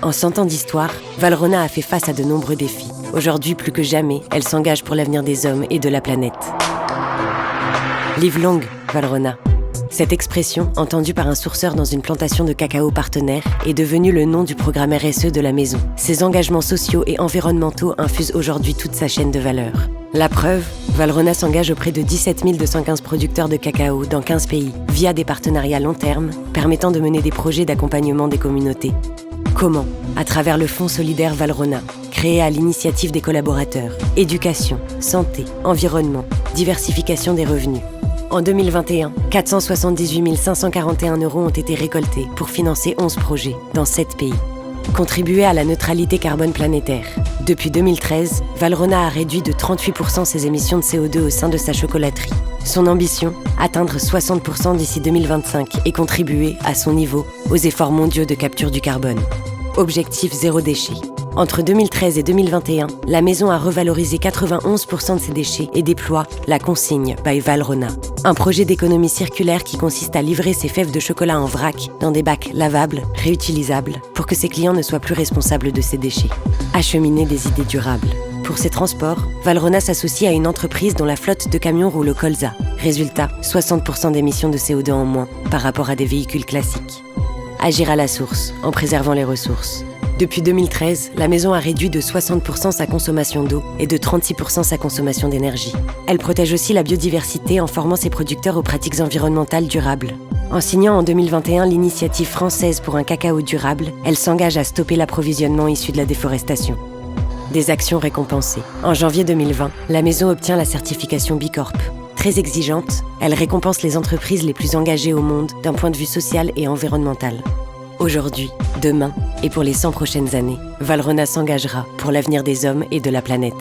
En 100 ans d'histoire, Valrhona a fait face à de nombreux défis. Aujourd'hui, plus que jamais, elle s'engage pour l'avenir des hommes et de la planète. Live long, Valrhona. Cette expression, entendue par un sourceur dans une plantation de cacao partenaire, est devenue le nom du programme RSE de la maison. Ses engagements sociaux et environnementaux infusent aujourd'hui toute sa chaîne de valeur. La preuve, Valrhona s'engage auprès de 17 215 producteurs de cacao dans 15 pays, via des partenariats long terme, permettant de mener des projets d'accompagnement des communautés. Comment ? À travers le Fonds solidaire Valrhona, créé à l'initiative des collaborateurs. Éducation, santé, environnement, diversification des revenus. En 2021, 478 541 € ont été récoltés pour financer 11 projets dans 7 pays. Contribuer à la neutralité carbone planétaire. Depuis 2013, Valrhona a réduit de 38% ses émissions de CO2 au sein de sa chocolaterie. Son ambition, atteindre 60% d'ici 2025 et contribuer, à son niveau, aux efforts mondiaux de capture du carbone. Objectif zéro déchet. Entre 2013 et 2021, la maison a revalorisé 91% de ses déchets et déploie la consigne by Valrhona. Un projet d'économie circulaire qui consiste à livrer ses fèves de chocolat en vrac dans des bacs lavables, réutilisables, pour que ses clients ne soient plus responsables de ses déchets. Acheminer des idées durables. Pour ses transports, Valrhona s'associe à une entreprise dont la flotte de camions roule au colza. Résultat, 60% d'émissions de CO2 en moins par rapport à des véhicules classiques. Agir à la source, en préservant les ressources. Depuis 2013, la maison a réduit de 60% sa consommation d'eau et de 36% sa consommation d'énergie. Elle protège aussi la biodiversité en formant ses producteurs aux pratiques environnementales durables. En signant en 2021 l'initiative française pour un cacao durable, elle s'engage à stopper l'approvisionnement issu de la déforestation. Des actions récompensées. En janvier 2020, la maison obtient la certification B Corp. Très exigeante, elle récompense les entreprises les plus engagées au monde d'un point de vue social et environnemental. Aujourd'hui, demain et pour les 100 prochaines années, Valrhona s'engagera pour l'avenir des hommes et de la planète.